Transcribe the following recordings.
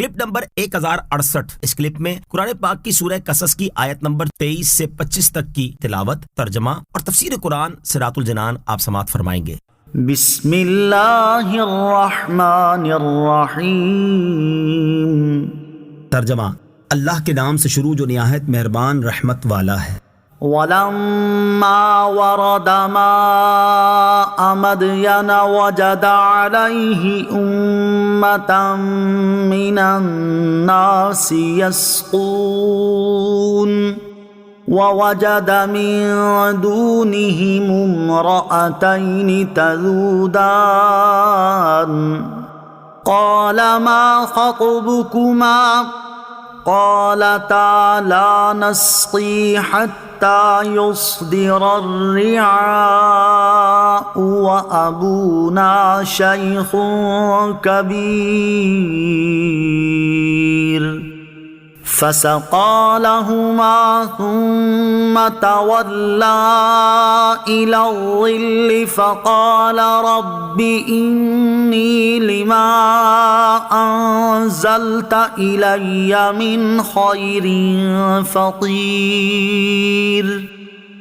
Clip number 1068۔ اس clip میں قرآن پاک کی سورہ قصص کی آیت نمبر 23 سے 25 تک کی تلاوت، ترجمہ اور تفسیر قرآن صراط الجنان آپ سماعت فرمائیں گے۔ بسم اللہ الرحمن الرحیم۔ ترجمہ: اللہ کے نام سے شروع جو نہایت مہربان رحمت والا ہے۔ وَلَمَّا وَرَدَ مَاءَ مَدْيَنَ وَجَدَ عَلَيْهِ أُمَّةً مِّنَ النَّاسِ يَسْقُونَ وَوَجَدَ مِن دُونِهِمُ امْرَأَتَيْنِ تَذُودَانِ قَالَ مَا خَطْبُكُمَا قَالَتَا لَا نَسْقِي حَتَّى يصدر الرعاء وأبونا شيخ كبير فسقى لهما ثم تولى إلى الظل فقال رب إني لما أنزلت إلي من خير فقير۔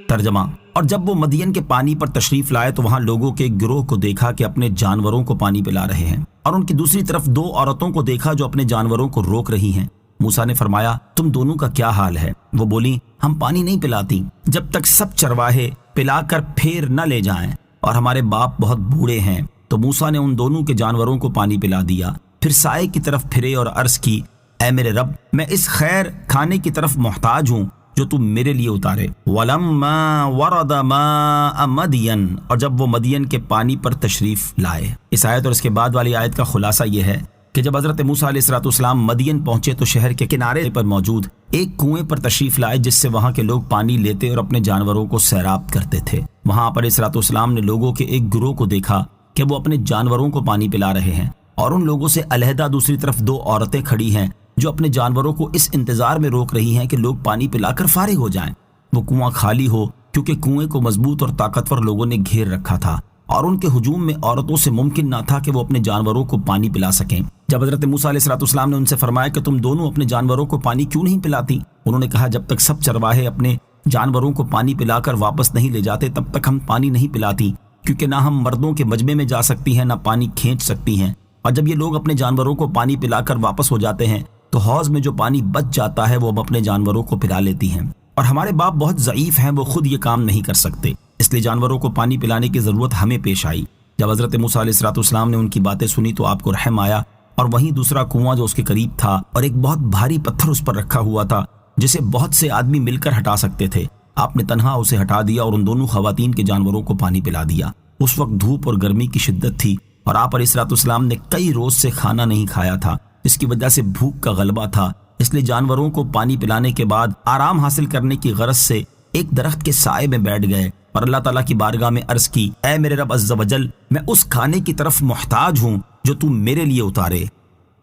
ترجمہ: اور جب وہ مدین کے پانی پر تشریف لائے تو وہاں لوگوں کے ایک گروہ کو دیکھا کہ اپنے جانوروں کو پانی پلا رہے ہیں، اور ان کی دوسری طرف دو عورتوں کو دیکھا جو اپنے جانوروں کو روک رہی ہیں۔ موسیٰ نے فرمایا تم دونوں کا کیا حال ہے؟ وہ بولی ہم پانی نہیں پلاتی جب تک سب چرواہے پلا کر پھیر نہ لے جائیں، اور ہمارے باپ بہت بوڑھے ہیں۔ تو موسیٰ نے ان دونوں کے جانوروں کو پانی پلا دیا، پھر سائے کی طرف پھرے اور عرض کی اے میرے رب، میں اس خیر کھانے کی طرف محتاج ہوں جو تم میرے لیے اتارے۔ وَلَمَّا وَرَدَ مَاءَ مَدْيَنَ، اور جب وہ مدین کے پانی پر تشریف لائے۔ اس آیت اور اس کے بعد والی آیت کا خلاصہ یہ ہے کہ جب حضرت موسیٰ علیہ السلام مدین پہنچے تو شہر کے کنارے پر موجود ایک کنویں پر تشریف لائے جس سے وہاں کے لوگ پانی لیتے اور اپنے جانوروں کو سیراب کرتے تھے۔ وہاں پر علیہ السلام نے لوگوں کے ایک گروہ کو دیکھا کہ وہ اپنے جانوروں کو پانی پلا رہے ہیں، اور ان لوگوں سے علیحدہ دوسری طرف دو عورتیں کھڑی ہیں جو اپنے جانوروں کو اس انتظار میں روک رہی ہیں کہ لوگ پانی پلا کر فارغ ہو جائیں، وہ کنواں خالی ہو، کیونکہ کنویں کو مضبوط اور طاقتور لوگوں نے گھیر رکھا تھا، اور ان کے ہجوم میں عورتوں سے ممکن نہ تھا کہ وہ اپنے جانوروں کو پانی پلا سکیں۔ جب حضرت موسیٰ علیہ السلام نے ان سے فرمایا کہ تم دونوں اپنے جانوروں کو پانی کیوں نہیں پلاتی؟ انہوں نے کہا جب تک سب چرواہے اپنے جانوروں کو پانی پلا کر واپس نہیں لے جاتے تب تک ہم پانی نہیں پلاتی، کیونکہ نہ ہم مردوں کے مجمع میں جا سکتی ہیں نہ پانی کھینچ سکتی ہیں، اور جب یہ لوگ اپنے جانوروں کو پانی پلا کر واپس ہو جاتے ہیں تو حوض میں جو پانی بچ جاتا ہے وہ اب اپنے جانوروں کو پلا لیتی ہیں، اور ہمارے باپ بہت ضعیف ہیں، وہ خود یہ کام نہیں کر سکتے، اس لیے جانوروں کو پانی پلانے کی ضرورت ہمیں پیش آئی۔ جب حضرت موسیٰ علیہ السلام نے ان کی باتیں سنی تو آپ کو رحم آیا، اور وہیں دوسرا کنواں جو اس کے قریب تھا اور ایک بہت بھاری پتھر اس پر رکھا ہوا تھا جسے بہت سے آدمی مل کر ہٹا سکتے تھے، آپ نے تنہا اسے ہٹا دیا اور ان دونوں خواتین کے جانوروں کو پانی پلا دیا۔ اس وقت دھوپ اور گرمی کی شدت تھی، اور آپ علیہ السلام نے کئی روز سے کھانا نہیں کھایا تھا، اس کی وجہ سے بھوک کا غلبہ تھا، اس لیے جانوروں کو پانی پلانے کے بعد آرام حاصل کرنے کی غرض سے ایک درخت کے سائے میں بیٹھ گئے اور اللہ تعالیٰ کی بارگاہ میں عرض کی اے میرے رب عز و جل، میں اس کھانے کی طرف محتاج ہوں جو تم میرے لیے اتارے۔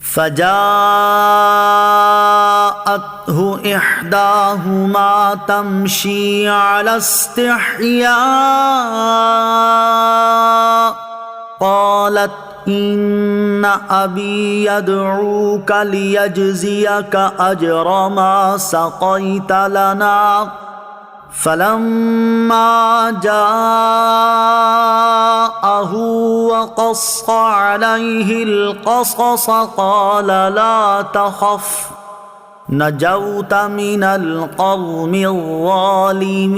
فجاءته إحداهما تمشي على استحياء قالت إن أبي يدعوك ليجزيك أجر ما سقيت لنا فلما جاءه وقص عليه القصص قال لا تخف نجوت من القوم الظالمين۔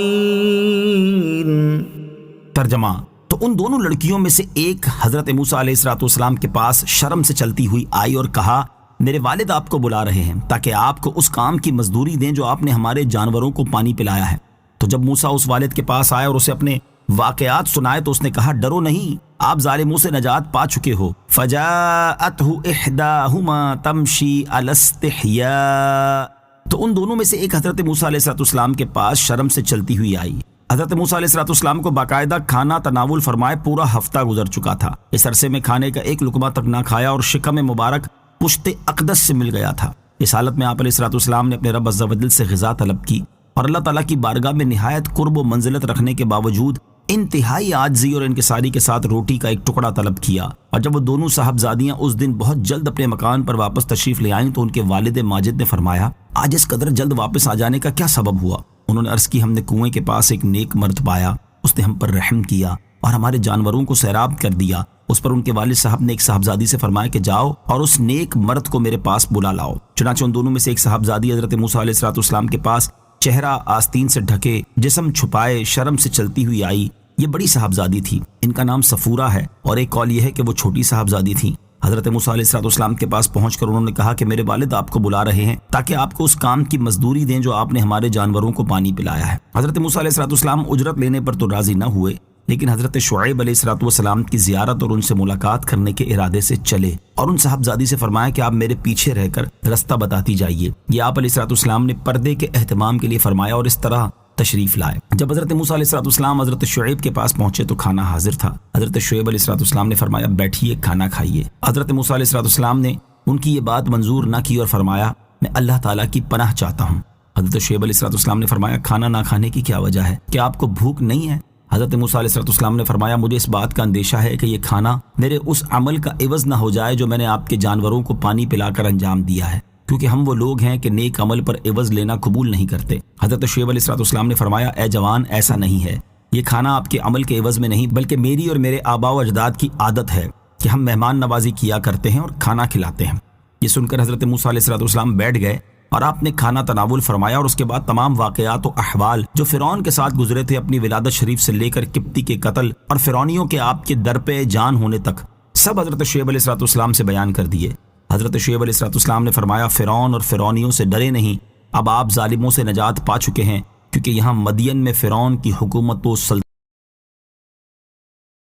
ترجمہ: تو ان دونوں لڑکیوں میں سے ایک حضرت موسیٰ علیہ السلام کے پاس شرم سے چلتی ہوئی آئی اور کہا میرے والد آپ کو بلا رہے ہیں تاکہ آپ کو اس کام کی مزدوری دیں جو آپ نے ہمارے جانوروں کو پانی پلایا ہے۔ تو جب موسیٰ اس والد کے پاس آئے اور اسے اپنے واقعات سنائے تو اس نے کہا ڈرو نہیں، آپ ظالموں سے نجات پا چکے ہو۔ فجاءته احداهما تمشي على استحياء، تو ان دونوں میں سے ایک حضرت موسیٰ علیہ السلام کے پاس شرم سے چلتی ہوئی آئی۔ حضرت موسیٰ علیہ السلام کو باقاعدہ کھانا تناول فرمائے پورا ہفتہ گزر چکا تھا، اس عرصے میں کھانے کا ایک لقمہ تک نہ کھایا اور شکم مبارک پشت اقدس سے مل گیا تھا۔ اس حالت میں آپ علیہ السلام نے اپنے رب عز و جل سے غذا طلب کی، اور اللہ تعالیٰ کی بارگاہ میں نہایت قرب و منزلت رکھنے کے باوجود انتہائی عاجزی اور انکساری کے ساتھ روٹی کا ایک ٹکڑا طلب کیا، اور جب وہ دونوں صاحبزادیاں اس دن بہت جلد اپنے مکان پر واپس تشریف لے آئیں تو ان کے والد ماجد نے فرمایا، آج اس قدر جلد واپس آ جانے کا کیا سبب ہوا؟ انہوں نے عرض کی، ہم نے کنویں کے پاس ایک نیک مرد پایا، اس نے ہم پر رحم کیا اور ہمارے جانوروں کو سیراب کر دیا۔ اس پر ان کے والد صاحب نے ایک صاحبزادی سے فرمایا کہ جاؤ اور اس نیک مرد کو میرے پاس بلا لاؤ۔ چنانچہ ان دونوں میں سے ایک صاحبزادی حضرت موسیٰ علیہ السلام کے پاس چہرہ آستین سے ڈھکے، جسم چھپائے، شرم سے چلتی ہوئی آئی۔ یہ بڑی صاحبزادی تھی، ان کا نام صفورہ ہے، اور ایک قول یہ ہے کہ وہ چھوٹی صاحبزادی تھی۔ حضرت موسیٰ علیہ السلام کے پاس پہنچ کر انہوں نے کہا کہ میرے والد آپ کو بلا رہے ہیں تاکہ آپ کو اس کام کی مزدوری دیں جو آپ نے ہمارے جانوروں کو پانی پلایا ہے۔ حضرت موسیٰ علیہ السلام اجرت لینے پر تو راضی نہ ہوئے، لیکن حضرت شعیب علیہ السلام کی زیارت اور ان سے ملاقات کرنے کے ارادے سے چلے اور ان صاحبزادی سے فرمایا کہ آپ میرے پیچھے رہ کر رستہ بتاتی جائیے۔ یہ آپ علیہ السلام نے پردے کے اہتمام کے لیے فرمایا اور اس طرح تشریف لائے۔ جب حضرت موسیٰ علیہ السلام حضرت شعیب کے پاس پہنچے تو کھانا حاضر تھا۔ حضرت شعیب علیہ السلام نے فرمایا، بیٹھیے، کھانا کھائیے۔ حضرت موسیٰ علیہ السلام نے ان کی یہ بات منظور نہ کی اور فرمایا، میں اللہ تعالیٰ کی پناہ چاہتا ہوں۔ حضرت شعیب علیہ السلام نے فرمایا، کھانا نہ کھانے کی کیا وجہ ہے؟ کیا آپ کو بھوک نہیں ہے؟ حضرت موسیٰ علیہ السلام نے فرمایا، مجھے اس بات کا اندیشہ ہے کہ یہ کھانا میرے اس عمل کا عوض نہ ہو جائے جو میں نے آپ کے جانوروں کو پانی پلا کر انجام دیا ہے، کیونکہ ہم وہ لوگ ہیں کہ نیک عمل پر عوض لینا قبول نہیں کرتے۔ حضرت شعیب علیہ السلام نے فرمایا، اے جوان، ایسا نہیں ہے، یہ کھانا آپ کے عمل کے عوض میں نہیں بلکہ میری اور میرے آباء و اجداد کی عادت ہے کہ ہم مہمان نوازی کیا کرتے ہیں اور کھانا کھلاتے ہیں۔ یہ سن کر حضرت موسیٰ علیہ السلام بیٹھ گئے اور آپ نے کھانا تناول فرمایا، اور اس کے بعد تمام واقعات و احوال جو فرعون کے ساتھ گزرے تھے، اپنی ولادت شریف سے لے کر قبطی کے قتل اور فرعونیوں کے آپ کے در پہ جان ہونے تک، سب حضرت شعیب علیہ السلام سے بیان کر دیے۔ حضرت شعیب علیہ السلام نے فرمایا، فرعون اور فرعونیوں سے ڈرے نہیں، اب آپ ظالموں سے نجات پا چکے ہیں، کیونکہ یہاں مدین میں فرعون کی حکومت و سلطنت